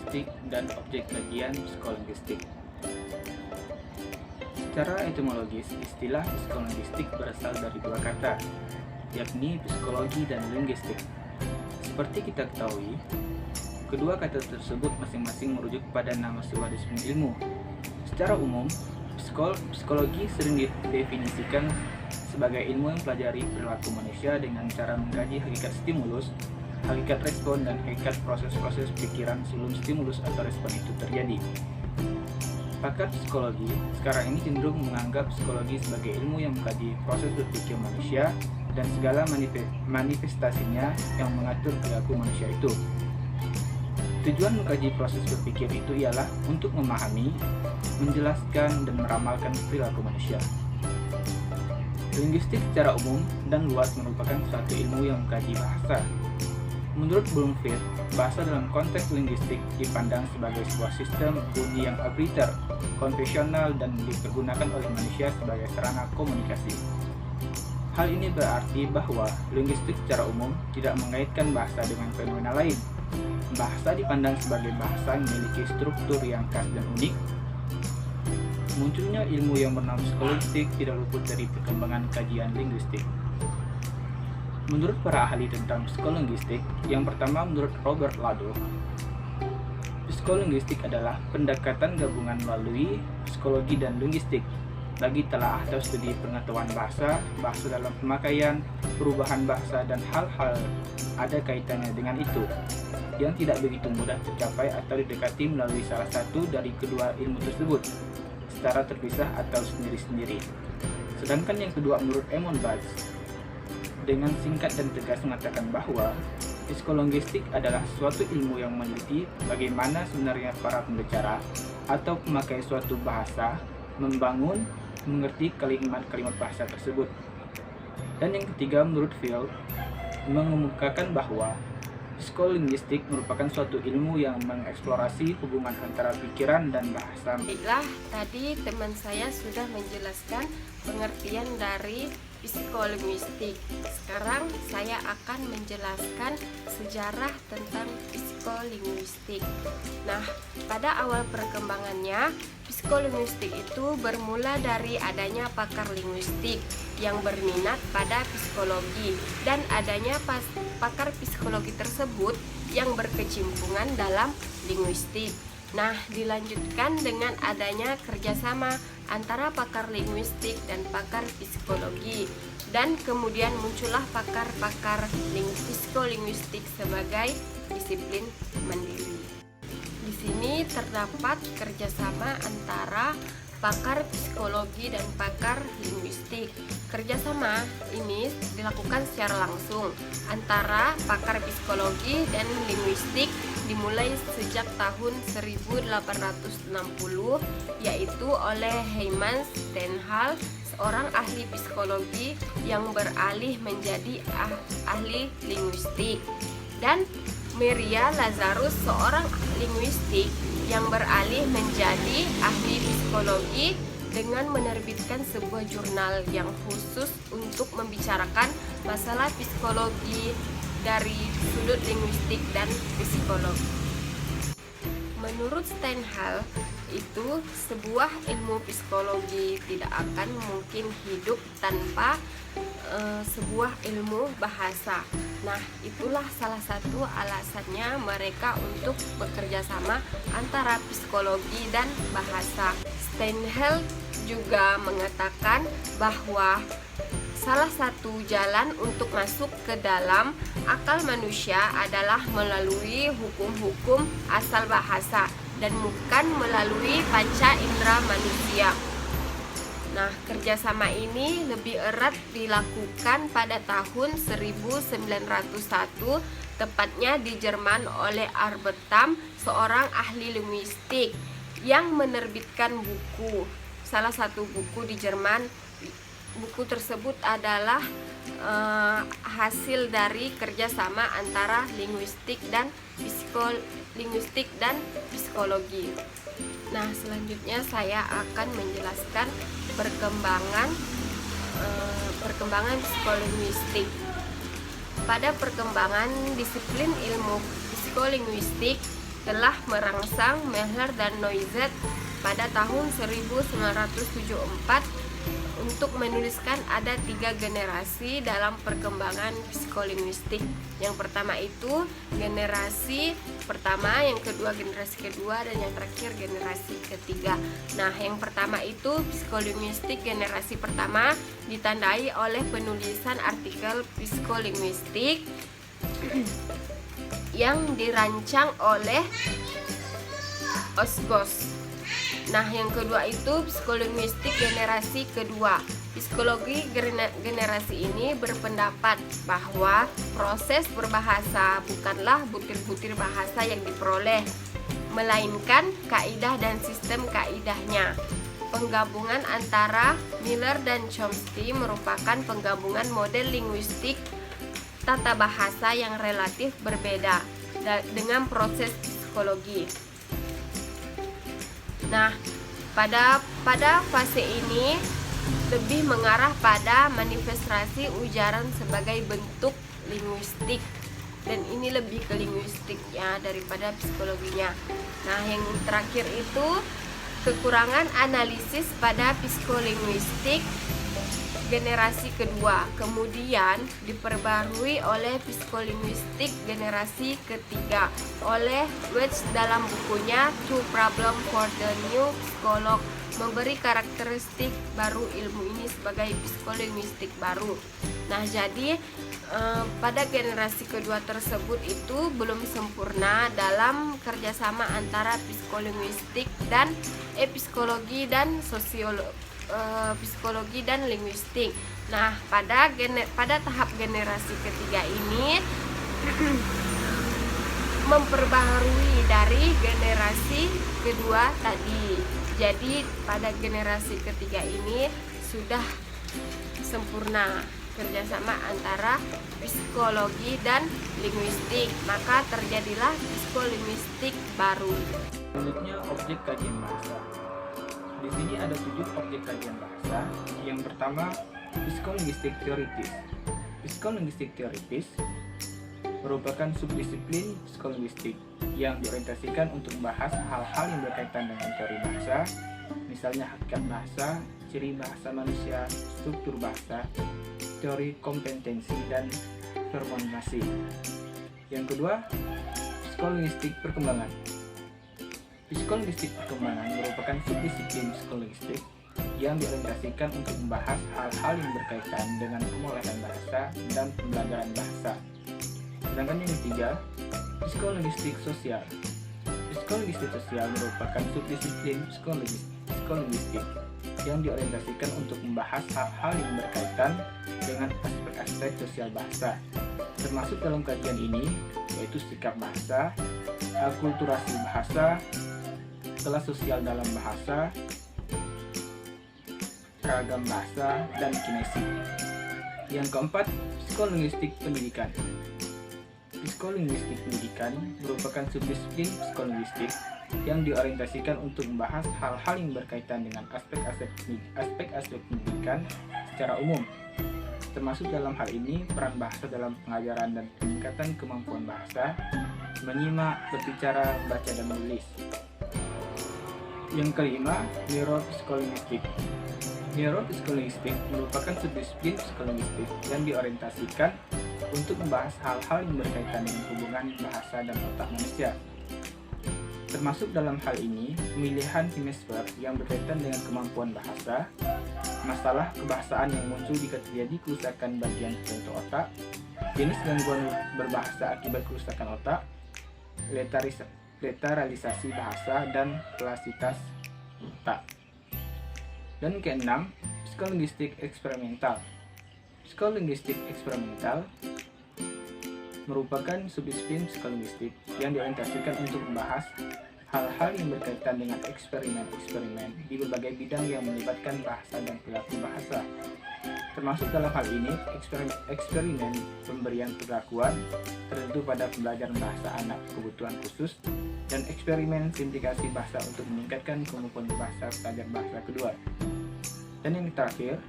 psikolinguistik dan objek kajian psikolinguistik. Secara etimologis, istilah psikolinguistik berasal dari dua kata, yakni psikologi dan linguistik. Seperti kita ketahui, kedua kata tersebut masing-masing merujuk pada nama sebuah disiplin ilmu. Secara umum, psikologi sering didefinisikan sebagai ilmu yang mempelajari perilaku manusia dengan cara mengkaji hakikat stimulus, hakikat respon, dan hakikat proses-proses pikiran sebelum stimulus atau respon itu terjadi. Pakar psikologi sekarang ini cenderung menganggap psikologi sebagai ilmu yang mengkaji proses berpikir manusia dan segala manifestasinya yang mengatur perilaku manusia itu. Tujuan mengkaji proses berpikir itu ialah untuk memahami, menjelaskan, dan meramalkan perilaku manusia. Linguistik secara umum dan luas merupakan suatu ilmu yang mengkaji bahasa. Menurut Bloomfield, bahasa dalam konteks linguistik dipandang sebagai sebuah sistem bunyi yang arbitrary, konvensional, dan dipergunakan oleh manusia sebagai sarana komunikasi. Hal ini berarti bahwa linguistik secara umum tidak mengaitkan bahasa dengan fenomena lain. Bahasa dipandang sebagai bahasa yang memiliki struktur yang khas dan unik. Munculnya ilmu yang bernama psikolinguistik tidak luput dari perkembangan kajian linguistik. Menurut para ahli tentang psikolinguistik, yang pertama menurut Robert Lado, psikolinguistik adalah pendekatan gabungan melalui psikologi dan linguistik bagi telaah atau studi pengetahuan bahasa, bahasa dalam pemakaian, perubahan bahasa, dan hal-hal ada kaitannya dengan itu, yang tidak begitu mudah tercapai atau didekati melalui salah satu dari kedua ilmu tersebut, secara terpisah atau sendiri-sendiri. Sedangkan yang kedua menurut Emon Batts, dengan singkat dan tegas mengatakan bahwa psikolinguistik adalah suatu ilmu yang meneliti bagaimana sebenarnya para pembicara atau pemakai suatu bahasa membangun, mengerti kalimat-kalimat bahasa tersebut. Dan yang ketiga menurut Field, mengemukakan bahwa psikolinguistik merupakan suatu ilmu yang mengeksplorasi hubungan antara pikiran dan bahasa. Baiklah, tadi teman saya sudah menjelaskan pengertian dari psikolinguistik. Sekarang saya akan menjelaskan sejarah tentang psikolinguistik. Nah, pada awal perkembangannya, psikolinguistik itu bermula dari adanya pakar linguistik yang berminat pada psikologi dan adanya pakar psikologi tersebut yang berkecimpungan dalam linguistik. Nah, dilanjutkan dengan adanya kerjasama antara pakar linguistik dan pakar psikologi, dan kemudian muncullah pakar-pakar psikolinguistik sebagai disiplin mandiri. Di sini terdapat kerjasama antara pakar psikologi dan pakar linguistik. Kerjasama ini dilakukan secara langsung antara pakar psikologi dan linguistik dimulai sejak tahun 1860, yaitu oleh Heimann Steinhal, seorang ahli psikologi yang beralih menjadi ahli linguistik, dan Maria Lazarus, seorang linguistik yang beralih menjadi ahli psikologi dengan menerbitkan sebuah jurnal yang khusus untuk membicarakan masalah psikologi dari sudut linguistik dan psikologi. Menurut Steinhal, itu sebuah ilmu psikologi tidak akan mungkin hidup tanpa sebuah ilmu bahasa. Nah, itulah salah satu alasannya mereka untuk bekerja sama antara psikologi dan bahasa. Steinhal juga mengatakan bahwa salah satu jalan untuk masuk ke dalam akal manusia adalah melalui hukum-hukum asal bahasa dan bukan melalui panca indera manusia. Nah, kerjasama ini lebih erat dilakukan pada tahun 1901, tepatnya di Jerman oleh Albert Tamm, seorang ahli linguistik yang menerbitkan buku. Salah satu buku di Jerman. Buku tersebut adalah hasil dari kerjasama antara linguistik dan psikologi. Nah, selanjutnya saya akan menjelaskan perkembangan psikolinguistik. Pada perkembangan disiplin ilmu psikolinguistik, telah merangsang Mehler dan Noizet pada tahun 1974 untuk menuliskan ada 3 generasi dalam perkembangan psikolinguistik. Yang pertama itu generasi pertama, yang kedua generasi kedua, dan yang terakhir generasi ketiga. Nah, yang pertama itu psikolinguistik generasi pertama ditandai oleh penulisan artikel psikolinguistik yang dirancang oleh Osgos. Nah, yang kedua itu psikolinguistik generasi kedua. Psikologi generasi ini berpendapat bahwa proses berbahasa bukanlah butir-butir bahasa yang diperoleh, melainkan kaidah dan sistem kaidahnya. Penggabungan antara Miller dan Chomsky merupakan penggabungan model linguistik tata bahasa yang relatif berbeda dengan proses psikologi. Nah, pada fase ini lebih mengarah pada manifestasi ujaran sebagai bentuk linguistik, dan ini lebih ke linguistiknya daripada psikologinya. Nah, yang terakhir itu kekurangan analisis pada psikolinguistik generasi kedua, kemudian diperbarui oleh psikolinguistik generasi ketiga oleh Wedge dalam bukunya Two Problem for the New Psycholog, memberi karakteristik baru ilmu ini sebagai psikolinguistik baru. Nah, jadi pada generasi kedua tersebut itu belum sempurna dalam kerjasama antara psikolinguistik dan psikologi dan psikologi dan linguistik. Nah, pada tahap generasi ketiga ini memperbaharui dari generasi kedua tadi. Jadi pada generasi ketiga ini sudah sempurna kerjasama antara psikologi dan linguistik, maka terjadilah psikolinguistik baru. Selanjutnya, objek kajian bahasa. Di sini ada 7 objek kajian bahasa. Yang pertama, psikolinguistik teoritis. Psikolinguistik teoritis merupakan subdisiplin psikolinguistik yang diorientasikan untuk membahas hal-hal yang berkaitan dengan teori bahasa, misalnya hakikat bahasa, ciri bahasa manusia, struktur bahasa, teori kompetensi, dan formulasi. Yang kedua, psikolinguistik perkembangan. Psikolinguistik perkembangan merupakan subdisiplin psikolinguistik yang diorientasikan untuk membahas hal-hal yang berkaitan dengan pengolahan bahasa dan pembelajaran bahasa. Sedangkan yang ketiga, psikolinguistik sosial. Psikolinguistik sosial merupakan subdisiplin psikolinguistik yang diorientasikan untuk membahas hal-hal yang berkaitan dengan aspek-aspek sosial bahasa, termasuk dalam kajian ini yaitu sikap bahasa, akulturasi bahasa, kelas sosial dalam bahasa, keragam bahasa, dan kinesis. Yang keempat, psikolinguistik pendidikan. Psikolinguistik pendidikan merupakan subdisiplin psikolinguistik yang diorientasikan untuk membahas hal-hal yang berkaitan dengan aspek-aspek pendidikan secara umum, termasuk dalam hal ini peran bahasa dalam pengajaran dan peningkatan kemampuan bahasa, menyimak, berbicara, membaca, dan menulis. Yang kelima, neuropsikolinguistik. Neuropsikolinguistik merupakan subdisiplin psikolinguistik yang diorientasikan untuk membahas hal-hal yang berkaitan dengan hubungan bahasa dan otak manusia. Termasuk dalam hal ini, pemilihan hemisfer yang berkaitan dengan kemampuan bahasa, masalah kebahasaan yang muncul jika terjadi kerusakan bagian tertentu otak, jenis gangguan berbahasa akibat kerusakan otak, literalisasi bahasa, dan plasitas otak. Dan keenam, psikolinguistik eksperimental. Psikolinguistik eksperimental merupakan subdisiplin psikolinguistik yang diorientasikan untuk membahas hal-hal yang berkaitan dengan eksperimen-eksperimen di berbagai bidang yang melibatkan bahasa dan perilaku bahasa. Termasuk dalam hal ini, eksperimen pemberian perlakuan tertentu pada pembelajaran bahasa anak kebutuhan khusus, dan eksperimen sindikasi bahasa untuk meningkatkan kemampuan bahasa pelajar bahasa kedua. Dan yang terakhir,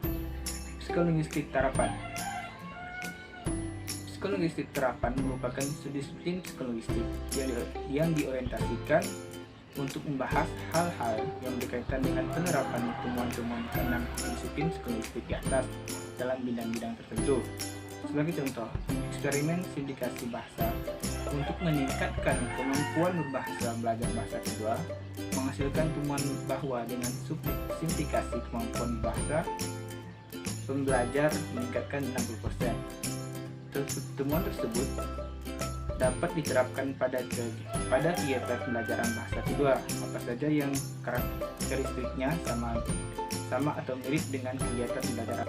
psikolinguistik terapan. Psikologistik terapan merupakan disiplin psikologistik yang diorientasikan untuk membahas hal-hal yang berkaitan dengan penerapan temuan-temuan keenam disiplin psikologistik di atas dalam bidang-bidang tertentu. Sebagai contoh, eksperimen sindikasi bahasa untuk meningkatkan kemampuan berbahasa belajar bahasa kedua menghasilkan temuan bahwa dengan sindikasi kemampuan bahasa pembelajar meningkatkan 60%. Temuan tersebut dapat diterapkan pada kegiatan pembelajaran bahasa kedua, apa saja yang karakteristiknya sama atau mirip dengan kegiatan pembelajaran